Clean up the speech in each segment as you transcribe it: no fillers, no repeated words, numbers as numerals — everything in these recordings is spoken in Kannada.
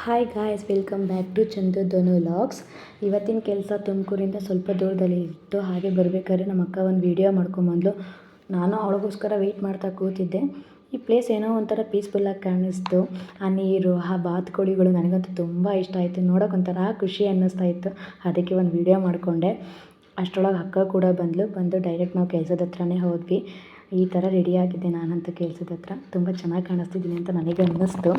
Hi guys, welcome back to Chandu Dhanu vlogs. ಇವತ್ತಿನ ಕೆಲಸ ತುಮಕೂರಿಂದ ಸ್ವಲ್ಪ ದೂರದಲ್ಲಿ ಇತ್ತು. ಹಾಗೆ ಬರಬೇಕಾದ್ರೆ ನಮ್ಮ ಅಕ್ಕ ಒಂದು ವೀಡಿಯೋ ಮಾಡ್ಕೊಂಬಂದ್ಲು. ನಾನು ಅವಳಿಗೋಸ್ಕರ ವೆಯ್ಟ್ ಮಾಡ್ತಾ ಕೂತಿದ್ದೆ. ಈ ಪ್ಲೇಸ್ ಏನೋ ಒಂಥರ ಪೀಸ್ಫುಲ್ಲಾಗಿ ಕಾಣಿಸ್ತು. ಆ ನೀರು, ಆ ಬಾತುಕೋಳಿಗಳು ನನಗಂತೂ ತುಂಬ ಇಷ್ಟ ಆಯಿತು. ನೋಡೋಕೆ ಒಂಥರ ಖುಷಿ ಅನ್ನಿಸ್ತಾ ಇತ್ತು. ಅದಕ್ಕೆ ಒಂದು ವೀಡಿಯೋ ಮಾಡಿಕೊಂಡೆ. ಅಷ್ಟರೊಳಗೆ ಅಕ್ಕ ಕೂಡ ಬಂದು ಡೈರೆಕ್ಟ್ ನಾವು ಕೆಲಸದ ಹತ್ರನೇ ಹೋದ್ವಿ. ಈ ಥರ ರೆಡಿಯಾಗಿದ್ದೆ ನಾನಂತೂ ಕೆಲಸದ ಹತ್ರ. ತುಂಬ ಚೆನ್ನಾಗಿ ಕಾಣಿಸ್ತಿದ್ದೀನಿ ಅಂತ ನನಗೆ ಅನ್ನಿಸ್ತು.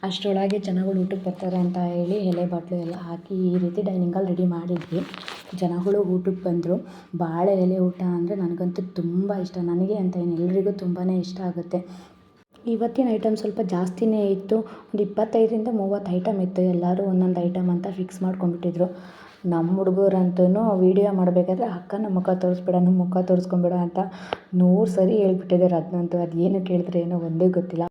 ಅಷ್ಟರೊಳಗೆ ಜನಗಳು ಊಟಕ್ಕೆ ಬರ್ತಾರೆ ಅಂತ ಹೇಳಿ ಎಲೆ ಬಾಟ್ಲು ಎಲ್ಲ ಹಾಕಿ ಈ ರೀತಿ ಡೈನಿಂಗ್ ಹಾಲ್ ರೆಡಿ ಮಾಡಿದ್ವಿ. ಜನಗಳು ಊಟಕ್ಕೆ ಬಂದರು. ಬಾಳೆ ಎಲೆ ಊಟ ಅಂದರೆ ನನಗಂತೂ ತುಂಬ ಇಷ್ಟ. ನನಗೆ ಅಂತ ಏನು, ಎಲ್ರಿಗೂ ತುಂಬಾ ಇಷ್ಟ ಆಗುತ್ತೆ. ಇವತ್ತಿನ ಐಟಮ್ ಸ್ವಲ್ಪ ಜಾಸ್ತಿನೇ ಇತ್ತು. ಒಂದು 25-30 ಐಟಮ್ ಇತ್ತು. ಎಲ್ಲರೂ ಒಂದೊಂದು ಐಟಮ್ ಅಂತ ಫಿಕ್ಸ್ ಮಾಡ್ಕೊಂಡ್ಬಿಟ್ಟಿದ್ರು. ನಮ್ಮ ಹುಡುಗರಂತೂ ವೀಡಿಯೋ ಮಾಡಬೇಕಾದ್ರೆ ಅಕ್ಕನ ಮುಖ ತೋರಿಸ್ಬೇಡ, ನಮ್ಮ ಮುಖ ತೋರಿಸ್ಕೊಂಬೇಡ ಅಂತ 100 ಸರಿ ಹೇಳ್ಬಿಟ್ಟಿದ್ದಾರೆ. ಅದನ್ನಂತೂ ಅದು ಏನು ಕೇಳಿದ್ರೆ ಏನೋ ಒಂದೇ ಗೊತ್ತಿಲ್ಲ.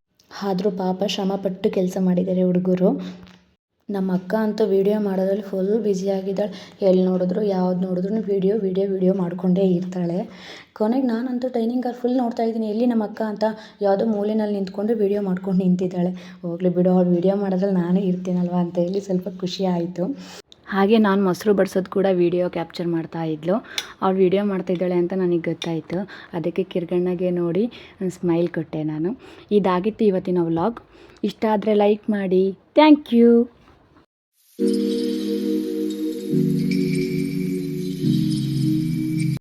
ಆದರೂ ಪಾಪ ಶ್ರಮಪಟ್ಟು ಕೆಲಸ ಮಾಡಿದ್ದಾರೆ ಹುಡುಗರು. ನಮ್ಮ ಅಕ್ಕ ಅಂತೂ ವೀಡಿಯೋ ಮಾಡೋದ್ರಲ್ಲಿ ಫುಲ್ ಬ್ಯುಸಿಯಾಗಿದ್ದಾಳೆ. ಎಲ್ಲಿ ನೋಡಿದ್ರು ಯಾವ್ದು ನೋಡಿದ್ರು ವೀಡಿಯೋ ಮಾಡಿಕೊಂಡೇ ಇರ್ತಾಳೆ. ಕೊನೆಗೆ ನಾನಂತೂ ಡೈನಿಂಗ್ ಹಾಲ್ ಫುಲ್ ನೋಡ್ತಾ ಇದ್ದೀನಿ, ಎಲ್ಲಿ ನಮ್ಮ ಅಕ್ಕ ಅಂತ ಯಾವುದೋ ಮೂಲೆಯಲ್ಲಿ ನಿಂತ್ಕೊಂಡು ವೀಡಿಯೋ ಮಾಡ್ಕೊಂಡು ನಿಂತಿದ್ದಾಳೆ. ಹೋಗಲಿ ಬಿಡು, ಅವಳು ವೀಡಿಯೋ ಮಾಡೋದ್ರಲ್ಲಿ ನಾನು ಇರ್ತೀನಲ್ವ ಅಂತ ಹೇಳಿ ಸ್ವಲ್ಪ ಖುಷಿ ಆಯಿತು. ಹಾಗೆ ನಾನು ಮೊಸರು ಬಡಿಸೋದು ಕೂಡ ವೀಡಿಯೋ ಕ್ಯಾಪ್ಚರ್ ಮಾಡ್ತಾಯಿದ್ಲು. ಅವಳು ವೀಡಿಯೋ ಮಾಡ್ತಾಯಿದ್ದಾಳೆ ಅಂತ ನನಗೆ ಗೊತ್ತಾಯಿತು. ಅದಕ್ಕೆ ಕಿರ್ಗಣ್ಣಗೆ ನೋಡಿ ಸ್ಮೈಲ್ ಕೊಟ್ಟೆ ನಾನು. ಇದಾಗಿತ್ತು ಇವತ್ತಿನ ವ್ಲಾಗ್. ಇಷ್ಟ ಆದರೆ ಲೈಕ್ ಮಾಡಿ. Thank you.